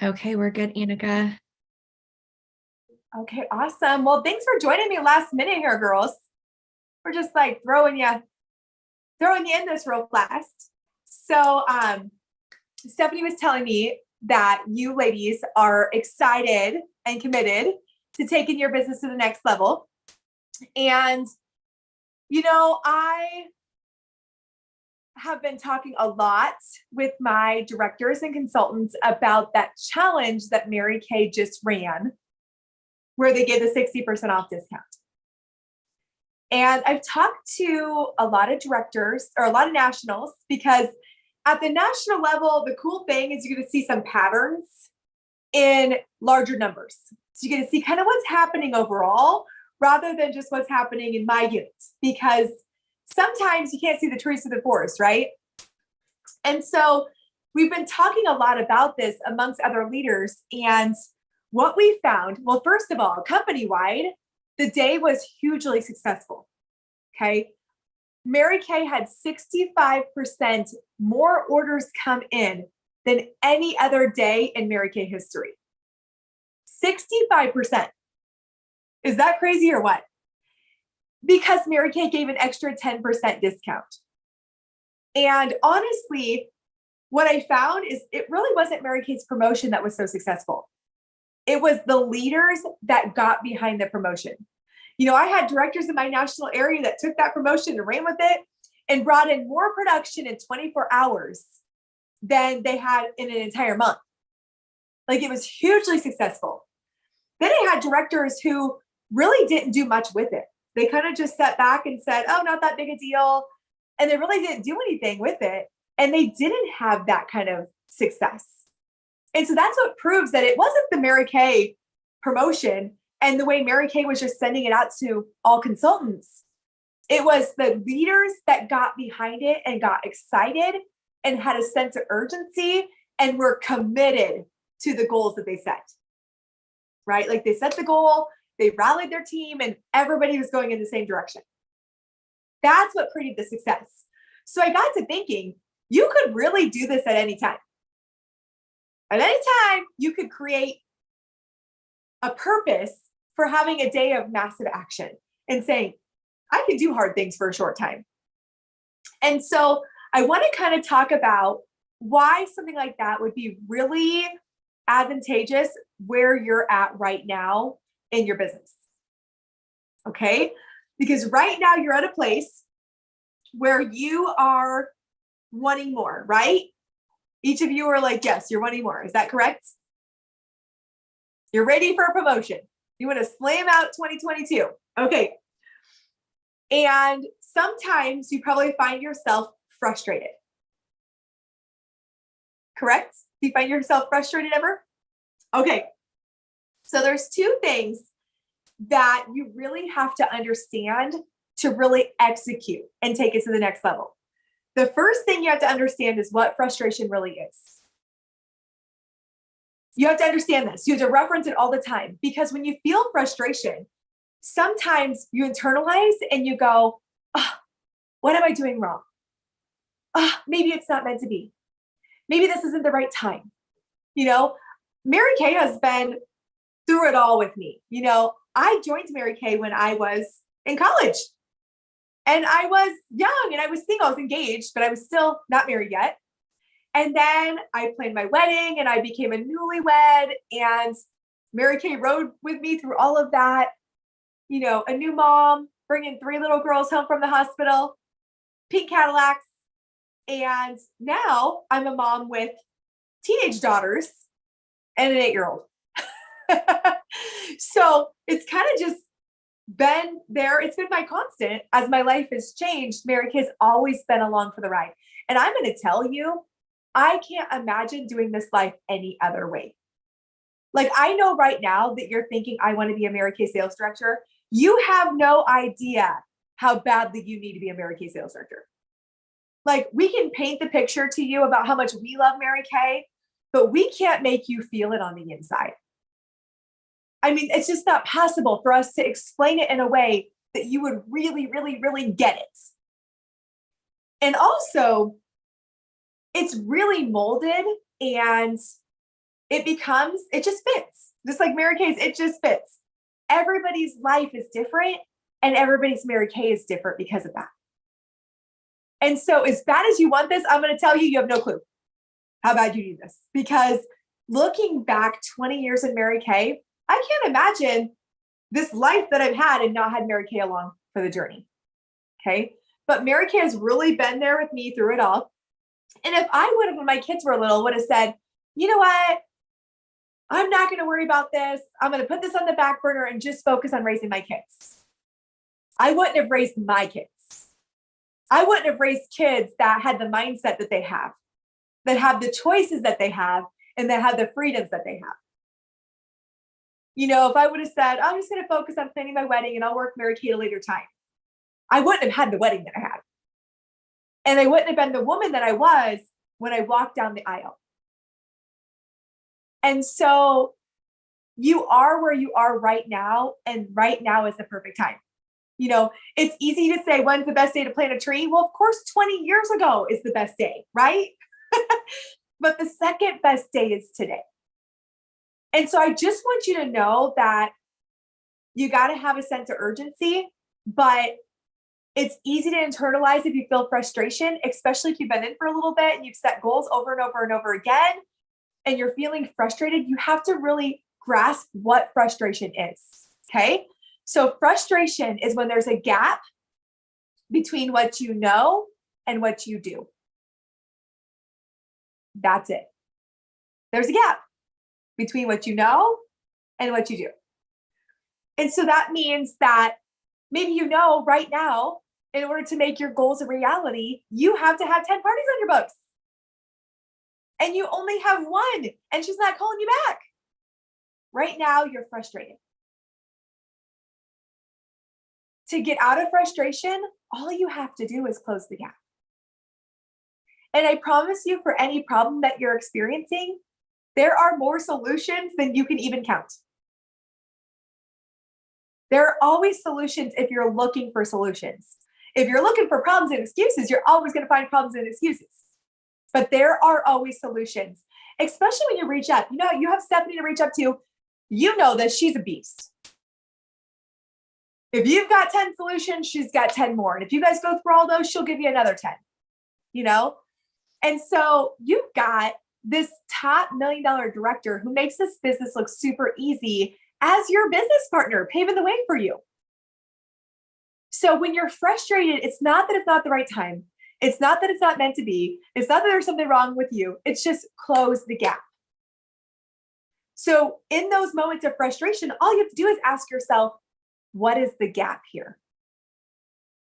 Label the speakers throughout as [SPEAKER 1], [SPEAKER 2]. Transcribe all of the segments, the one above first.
[SPEAKER 1] Okay, we're good, Annika.
[SPEAKER 2] Okay, awesome. Well, thanks for joining me last minute here, girls. We're just like throwing you in this real fast. So, Stephanie was telling me that you ladies are excited and committed to taking your business to the next level. And, I have been talking a lot with my directors and consultants about that challenge that Mary Kay just ran, where they gave the 60% off discount. And I've talked to a lot of directors or a lot of nationals because at the national level, the cool thing is you're going to see some patterns in larger numbers. So you're going to see kind of what's happening overall rather than just what's happening in my units, because sometimes you can't see the trees through the forest, right? And so we've been talking a lot about this amongst other leaders. And what we found, well, first of all, company wide, the day was hugely successful. Okay. Mary Kay had 65% more orders come in than any other day in Mary Kay history. 65%. Is that crazy or what? Because Mary Kay gave an extra 10% discount. And honestly, what I found is it really wasn't Mary Kay's promotion that was so successful. It was the leaders that got behind the promotion. I had directors in my national area that took that promotion and ran with it and brought in more production in 24 hours than they had in an entire month. Like, it was hugely successful. Then I had directors who really didn't do much with it. They kind of just sat back and said, oh, not that big a deal. And they really didn't do anything with it. And they didn't have that kind of success. And so that's what proves that it wasn't the Mary Kay promotion and the way Mary Kay was just sending it out to all consultants. It was the leaders that got behind it and got excited and had a sense of urgency and were committed to the goals that they set, right? Like, they set the goal, they rallied their team, and everybody was going in the same direction. That's what created the success. So I got to thinking, you could really do this at any time. At any time, you could create a purpose for having a day of massive action and saying, I can do hard things for a short time. And so I want to kind of talk about why something like that would be really advantageous where you're at right now in your business. Okay? Because right now you're at a place where you are wanting more, right? Each of you are like, yes, you're wanting more. Is that correct? You're ready for a promotion. You want to slam out 2022. Okay. And sometimes you probably find yourself frustrated. Correct? Do you find yourself frustrated ever? Okay. So there's two things that you really have to understand to really execute and take it to the next level. The first thing you have to understand is what frustration really is. You have to understand this. You have to reference it all the time, because when you feel frustration, sometimes you internalize and you go, oh, what am I doing wrong? Oh, maybe it's not meant to be. Maybe this isn't the right time. Mary Kay has been through it all with me. I joined Mary Kay when I was in college. And I was young and I was single. I was engaged, but I was still not married yet. And then I planned my wedding and I became a newlywed, and Mary Kay rode with me through all of that. A new mom, bringing 3 little girls home from the hospital, pink Cadillacs. And now I'm a mom with teenage daughters and an 8-year-old. So it's kind of just been there. It's been my constant as my life has changed. Mary Kay's always been along for the ride. And I'm going to tell you, I can't imagine doing this life any other way. Like, I know right now that you're thinking, I want to be a Mary Kay sales director. You have no idea how badly you need to be a Mary Kay sales director. Like, we can paint the picture to you about how much we love Mary Kay, but we can't make you feel it on the inside. I mean, it's just not possible for us to explain it in a way that you would really, really, really get it. And also, it's really molded and it just fits. Just like Mary Kay's, it just fits. Everybody's life is different and everybody's Mary Kay is different because of that. And so as bad as you want this, I'm going to tell you, you have no clue how bad you need this, because looking back 20 years in Mary Kay, I can't imagine this life that I've had and not had Mary Kay along for the journey. Okay. But Mary Kay has really been there with me through it all. And if I would have, when my kids were little, would have said, you know what? I'm not going to worry about this. I'm going to put this on the back burner and just focus on raising my kids. I wouldn't have raised my kids. I wouldn't have raised kids that had the mindset that they have the choices that they have, and that have the freedoms that they have. You know, if I would have said, I'm just going to focus on planning my wedding and I'll work Mary Kay at a later time, I wouldn't have had the wedding that I had. And I wouldn't have been the woman that I was when I walked down the aisle. And so you are where you are right now, and right now is the perfect time. You know, it's easy to say, when's the best day to plant a tree? Well, of course, 20 years ago is the best day, right? But the second best day is today. And so I just want you to know that you got to have a sense of urgency, but it's easy to internalize if you feel frustration, especially if you've been in for a little bit and you've set goals over and over and over again, and you're feeling frustrated. You have to really grasp what frustration is. Okay. So frustration is when there's a gap between what you know and what you do. That's it. There's a gap between what you know and what you do. And so that means that maybe you know right now, in order to make your goals a reality, you have to have 10 parties on your books. And you only have one, and she's not calling you back. Right now, you're frustrated. To get out of frustration, all you have to do is close the gap. And I promise you, for any problem that you're experiencing, there are more solutions than you can even count. There are always solutions if you're looking for solutions. If you're looking for problems and excuses, you're always going to find problems and excuses. But there are always solutions, especially when you reach out. You know, you have Stephanie to reach up to. You know that she's a beast. If you've got 10 solutions, she's got 10 more. And if you guys go through all those, she'll give you another 10, you know? And so you've got this top $1 million director who makes this business look super easy as your business partner, paving the way for you. So when you're frustrated, it's not that it's not the right time. It's not that it's not meant to be. It's not that there's something wrong with you. It's just close the gap. So in those moments of frustration, all you have to do is ask yourself, what is the gap here?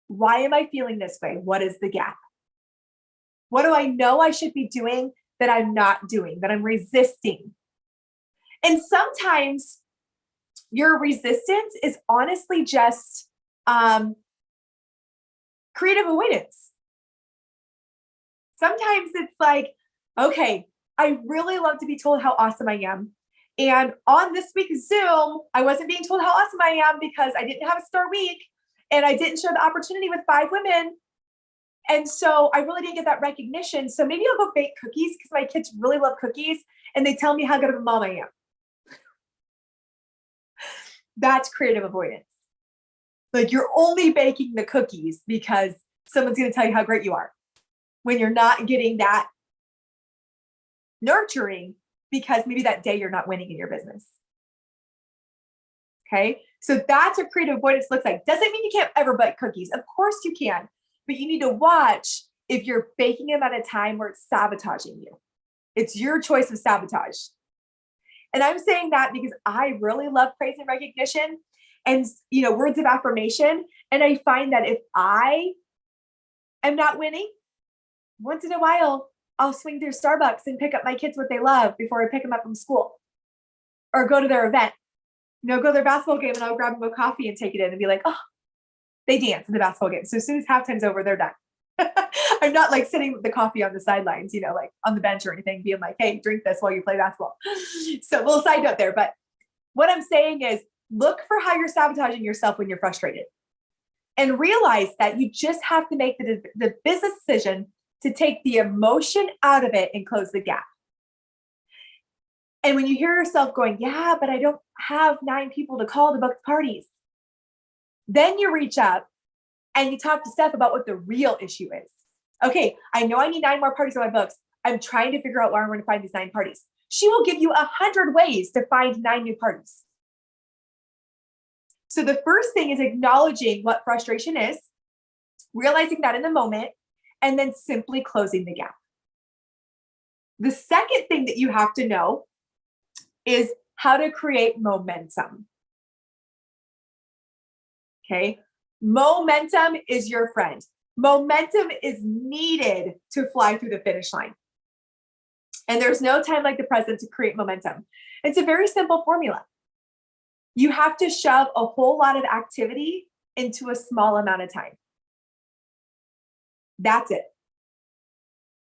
[SPEAKER 2] Why am I feeling this way? What is the gap? What do I know I should be doing that I'm not doing, that I'm resisting? And sometimes your resistance is honestly just creative avoidance. Sometimes it's like, okay, I really love to be told how awesome I am. And on this week's Zoom, I wasn't being told how awesome I am because I didn't have a star week and I didn't share the opportunity with 5 women. And so I really didn't get that recognition. So maybe I'll go bake cookies because my kids really love cookies and they tell me how good of a mom I am. That's creative avoidance. Like, you're only baking the cookies because someone's going to tell you how great you are, when you're not getting that nurturing because maybe that day you're not winning in your business. Okay. So that's what creative avoidance looks like. Doesn't mean you can't ever bake cookies. Of course you can, but you need to watch if you're baking them at a time where it's sabotaging you. It's your choice of sabotage. And I'm saying that because I really love praise and recognition and, you know, words of affirmation. And I find that if I am not winning, once in a while, I'll swing through Starbucks and pick up my kids what they love before I pick them up from school, or go to their event, you know, go to their basketball game and I'll grab them a coffee and take it in and be like, oh, they dance in the basketball game. So as soon as halftime's over, they're done. I'm not like sitting with the coffee on the sidelines, you know, like on the bench or anything, being like, hey, drink this while you play basketball. So a little side note there. But what I'm saying is, look for how you're sabotaging yourself when you're frustrated, and realize that you just have to make the business decision to take the emotion out of it and close the gap. And when you hear yourself going, yeah, but I don't have 9 people to call to book parties, then you reach up and you talk to Steph about what the real issue is. Okay, I know I need 9 more parties on my books. I'm trying to figure out where I'm going to find these 9 parties. She will give you 100 ways to find 9 new parties. So the first thing is acknowledging what frustration is, realizing that in the moment, and then simply closing the gap. The second thing that you have to know is how to create momentum. Okay, momentum is your friend. Momentum is needed to fly through the finish line. And there's no time like the present to create momentum. It's a very simple formula. You have to shove a whole lot of activity into a small amount of time. That's it.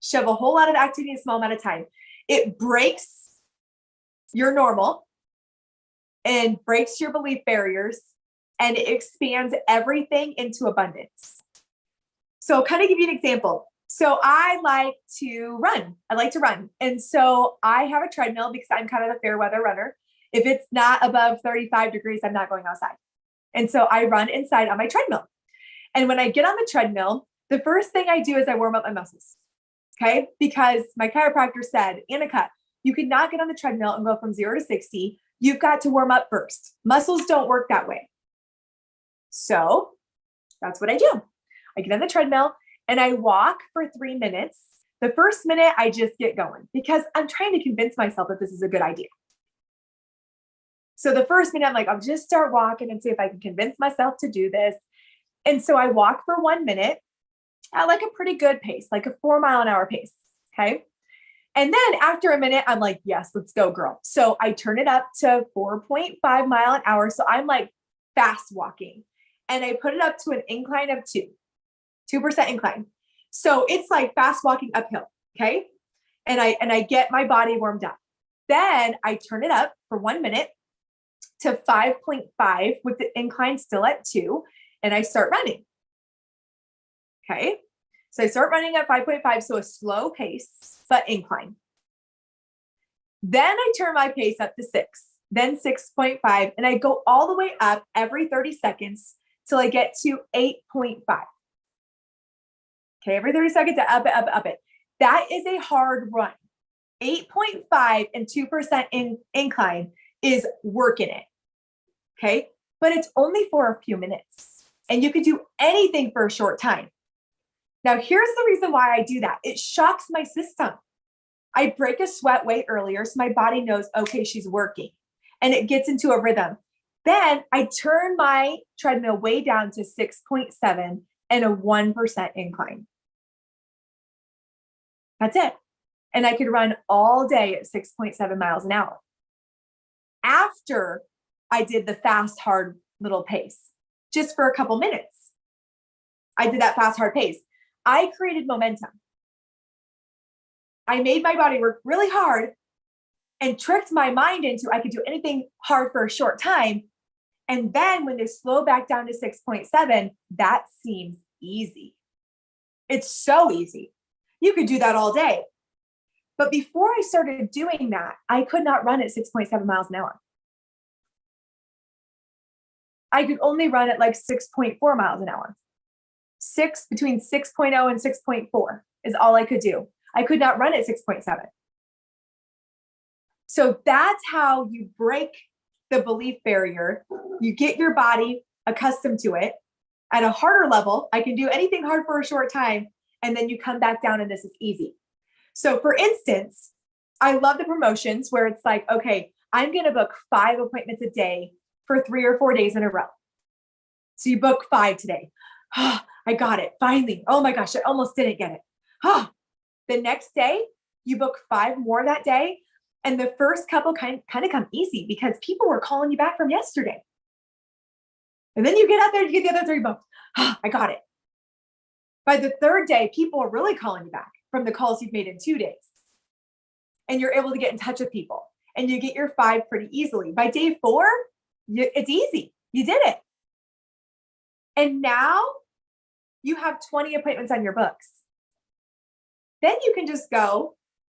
[SPEAKER 2] Shove a whole lot of activity in a small amount of time. It breaks your normal and breaks your belief barriers, and it expands everything into abundance. So I'll kind of give you an example. So I like to run. And so I have a treadmill because I'm kind of a fair weather runner. If it's not above 35 degrees, I'm not going outside. And so I run inside on my treadmill. And when I get on the treadmill, the first thing I do is I warm up my muscles. Okay. Because my chiropractor said, Annika, you cannot get on the treadmill and go from 0 to 60. You've got to warm up first. Muscles don't work that way. So that's what I do. I get on the treadmill and I walk for 3 minutes. The first minute I just get going because I'm trying to convince myself that this is a good idea. So the first minute I'm like, I'll just start walking and see if I can convince myself to do this. And so I walk for 1 minute at like a pretty good pace, like a 4-mile-an-hour pace. Okay. And then after a minute, I'm like, yes, let's go, girl. So I turn it up to 4.5 mile an hour. So I'm like fast walking and I put it up to an incline of 2% incline. So it's like fast walking uphill. Okay. And I get my body warmed up. Then I turn it up for 1 minute to 5.5 with the incline still at 2. And I start running. Okay. So I start running at 5.5. So a slow pace, but incline. Then I turn my pace up to 6, then 6.5. And I go all the way up every 30 seconds till I get to 8.5. Okay. Every 30 seconds, up it. That is a hard run. 8.5 and 2% incline is working it. Okay. But it's only for a few minutes and you can do anything for a short time. Now, here's the reason why I do that. It shocks my system. I break a sweat way earlier so my body knows, okay, she's working and it gets into a rhythm. Then I turn my treadmill way down to 6.7 and a 1% incline. That's it. And I could run all day at 6.7 miles an hour. After I did the fast, hard little pace, just for a couple minutes, I did that fast, hard pace. I created momentum. I made my body work really hard and tricked my mind into I could do anything hard for a short time. And then when they slow back down to 6.7, that seems easy. It's so easy. You could do that all day. But before I started doing that, I could not run at 6.7 miles an hour. I could only run at like 6.4 miles an hour. Between 6.0 and 6.4 is all I could do. I could not run at 6.7. So that's how you break the belief barrier. You get your body accustomed to it at a harder level. I can do anything hard for a short time. And then you come back down and this is easy. So for instance, I love the promotions where it's like, okay, I'm going to book 5 appointments a day for 3 or 4 days in a row. So you book 5 today. Oh, I got it. Finally. Oh my gosh, I almost didn't get it. Oh, the next day you book 5 more that day. And the first couple kind of come easy because people were calling you back from yesterday. And then you get out there and you get the other 3 booked. Oh, I got it. By the 3rd day, people are really calling you back from the calls you've made in 2 days. And you're able to get in touch with people and you get your 5 pretty easily. By day 4, it's easy. You did it. And now you have 20 appointments on your books. Then you can just go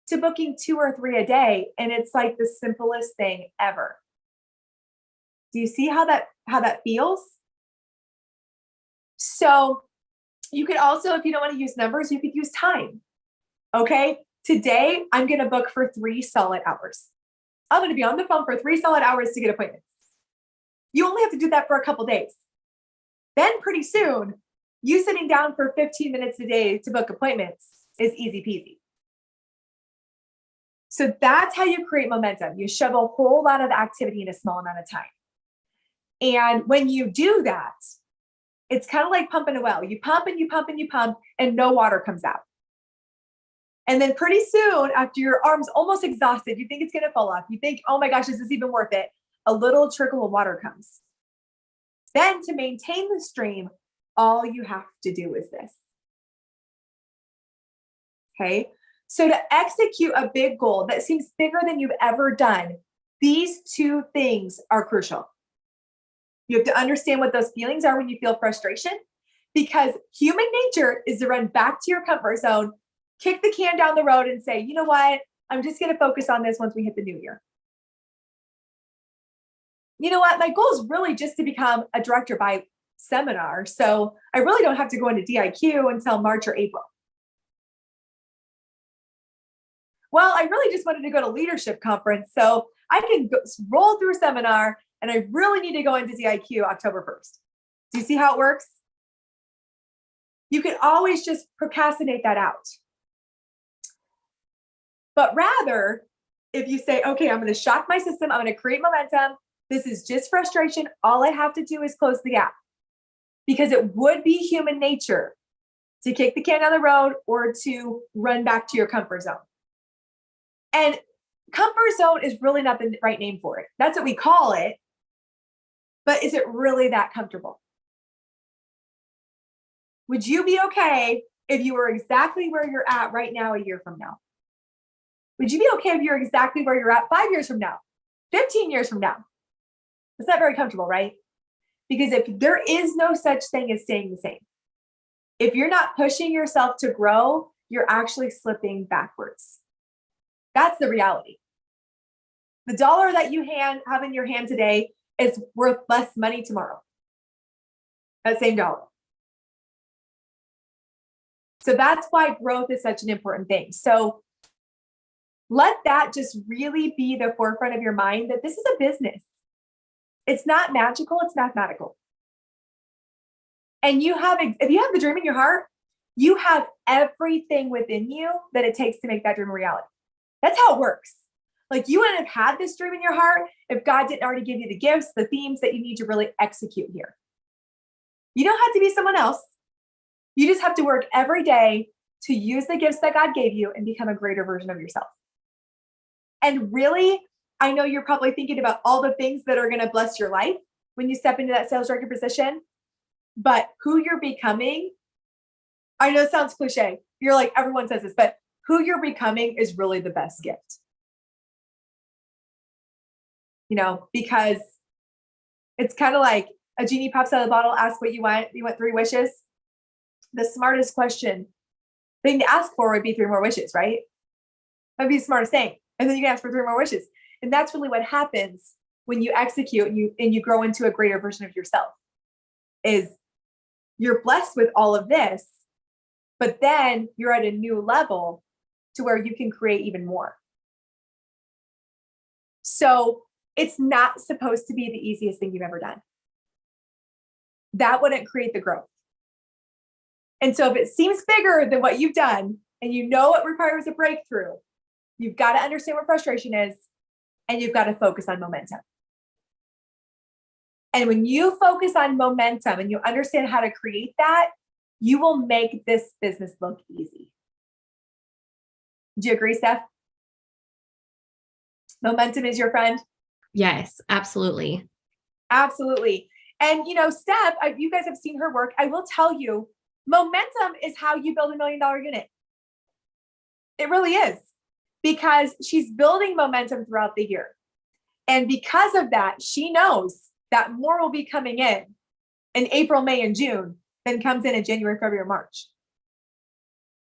[SPEAKER 2] to booking 2 or 3 a day. And it's like the simplest thing ever. Do you see how that feels? So you could also, if you don't want to use numbers, you could use time. Okay. Today, I'm going to book for 3 solid hours. I'm going to be on the phone for 3 solid hours to get appointments. You only have to do that for a couple days. Then pretty soon, you sitting down for 15 minutes a day to book appointments is easy peasy. So that's how you create momentum. You shove a whole lot of activity in a small amount of time. And when you do that, it's kind of like pumping a well. You pump and you pump and you pump, and no water comes out. And then pretty soon, after your arm's almost exhausted, you think it's going to fall off. You think, oh my gosh, is this even worth it? A little trickle of water comes. Then to maintain the stream, all you have to do is this. Okay. So to execute a big goal that seems bigger than you've ever done, these 2 things are crucial. You have to understand what those feelings are when you feel frustration, because human nature is to run back to your comfort zone, kick the can down the road and say, you know what? I'm just going to focus on this once we hit the new year. You know what? My goal is really just to become a director by seminar. So I really don't have to go into DIQ until March or April. Well, I really just wanted to go to leadership conference, so I can roll through seminar, and I really need to go into DIQ October 1st. Do you see how it works? You can always just procrastinate that out. But rather, if you say, okay, I'm going to shock my system, I'm going to create momentum, this is just frustration, all I have to do is close the gap. Because it would be human nature to kick the can down the road or to run back to your comfort zone. And comfort zone is really not the right name for it. That's what we call it. But is it really that comfortable? Would you be okay if you were exactly where you're at right now a year from now? Would you be okay if you're exactly where you're at 5 years from now, 15 years from now? It's not very comfortable, right? Because if there is no such thing as staying the same, if you're not pushing yourself to grow, you're actually slipping backwards. That's the reality. The dollar that you have in your hand today is worth less money tomorrow. That same dollar. So that's why growth is such an important thing. So let that just really be the forefront of your mind, that this is a business. It's not magical, it's mathematical. And if you have the dream in your heart, you have everything within you that it takes to make that dream a reality. That's how it works. Like, you wouldn't have had this dream in your heart if God didn't already give you the gifts, the themes that you need to really execute here. You don't have to be someone else. You just have to work every day to use the gifts that God gave you and become a greater version of yourself. And really, I know you're probably thinking about all the things that are going to bless your life when you step into that sales director position, but who you're becoming, I know it sounds cliche. You're like, everyone says this, but who you're becoming is really the best gift. Because it's kind of like a genie pops out of the bottle, ask what you want. You want 3 wishes. The smartest thing to ask for would be 3 more wishes, right? That'd be the smartest thing. And then you can ask for 3 more wishes. And that's really what happens when you execute and you grow into a greater version of yourself, is you're blessed with all of this, but then you're at a new level to where you can create even more. So it's not supposed to be the easiest thing you've ever done. That wouldn't create the growth. And so if it seems bigger than what you've done and you know it requires a breakthrough, you've got to understand what frustration is, and you've got to focus on momentum. And when you focus on momentum and you understand how to create that, you will make this business look easy. Do you agree, Steph? Momentum is your friend?
[SPEAKER 1] Yes, absolutely.
[SPEAKER 2] Absolutely. And, Steph, you guys have seen her work. I will tell you, momentum is how you build $1 million unit. It really is, because she's building momentum throughout the year. And because of that, she knows that more will be coming in April, May, and June than comes in January, February, March.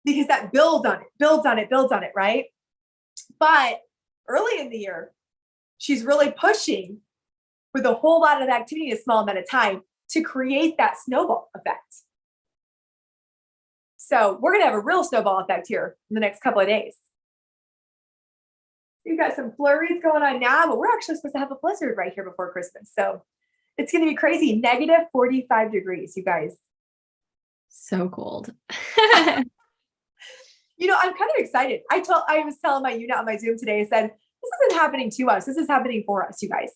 [SPEAKER 2] Because that builds on it, right? But early in the year, she's really pushing with a whole lot of activity in a small amount of time to create that snowball effect. So we're going to have a real snowball effect here in the next couple of days. We've got some flurries going on now, but we're actually supposed to have a blizzard right here before Christmas. So it's going to be crazy. Negative 45 degrees, you guys.
[SPEAKER 1] So cold.
[SPEAKER 2] You know, I'm kind of excited. I was telling my unit on my Zoom today, I said, this isn't happening to us. This is happening for us, you guys.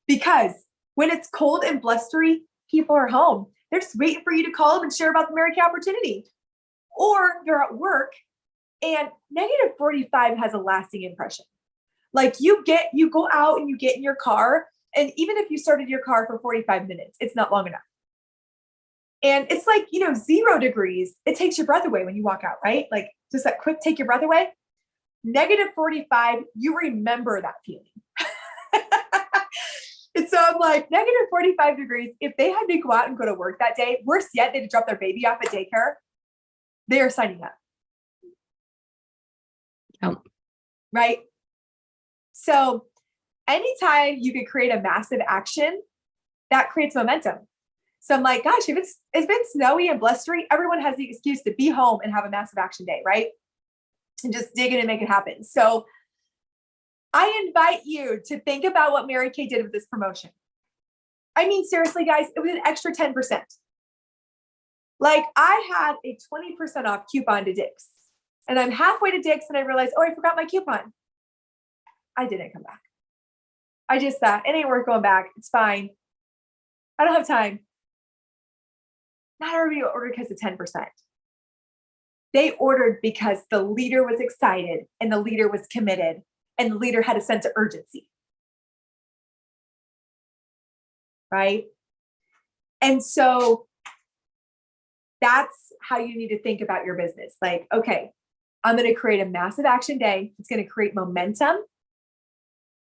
[SPEAKER 2] Because when it's cold and blustery, people are home. They're just waiting for you to call them and share about the Mary Kay opportunity. Or you're at work and negative 45 has a lasting impression. Like you go out and you get in your car, and even if you started your car for 45 minutes, it's not long enough. And it's like, 0 degrees, it takes your breath away when you walk out, right? Like just that quick take your breath away. Negative 45, you remember that feeling. And so I'm like, negative 45 degrees, if they had to go out and go to work that day, worse yet, they had to drop their baby off at daycare, they are signing up.
[SPEAKER 1] Oh.
[SPEAKER 2] Right? So anytime you can create a massive action, that creates momentum. So I'm like, gosh, if it's been snowy and blustery, everyone has the excuse to be home and have a massive action day, right? And just dig in and make it happen. So I invite you to think about what Mary Kay did with this promotion. I mean, seriously, guys, it was an extra 10%. Like I had a 20% off coupon to Dick's, and I'm halfway to Dick's and I realized, oh, I forgot my coupon. I didn't come back. I just thought, it ain't worth going back. It's fine. I don't have time. Not everybody ordered because of 10%. They ordered because the leader was excited and the leader was committed and the leader had a sense of urgency. Right? And so that's how you need to think about your business. Like, okay, I'm going to create a massive action day. It's going to create momentum.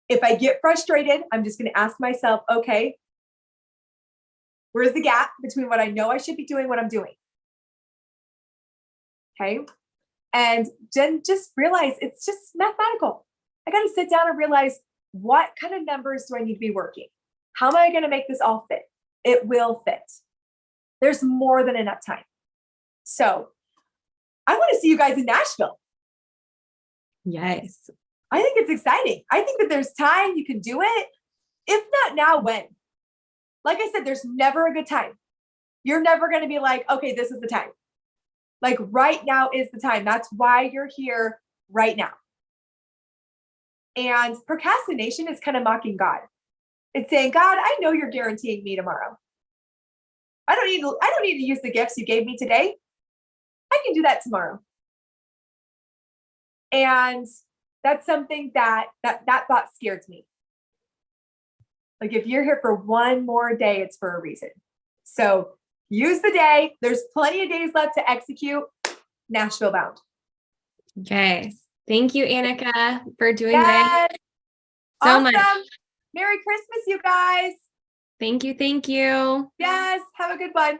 [SPEAKER 2] If I get frustrated, I'm just going to ask myself, okay, where's the gap between what I know I should be doing, what I'm doing? Okay. And then just realize it's just mathematical. I got to sit down and realize, what kind of numbers do I need to be working? How am I going to make this all fit? It will fit. There's more than enough time. So I want to see you guys in Nashville.
[SPEAKER 1] Yes.
[SPEAKER 2] I think it's exciting. I think that there's time you can do it. If not now, when? Like I said, there's never a good time. You're never going to be like, okay, this is the time. Like right now is the time. That's why you're here right now. And procrastination is kind of mocking God. It's saying, God, I know you're guaranteeing me tomorrow. I don't need to use the gifts you gave me today. I can do that tomorrow. And that's something that thought scares me. Like if you're here for one more day, it's for a reason. So use the day. There's plenty of days left to execute. Nashville bound.
[SPEAKER 1] Yes. Thank you, Annika, for doing
[SPEAKER 2] Yes.
[SPEAKER 1] this so
[SPEAKER 2] Awesome.
[SPEAKER 1] much.
[SPEAKER 2] Merry Christmas, you guys.
[SPEAKER 1] Thank you. Thank you.
[SPEAKER 2] Yes. Have a good one.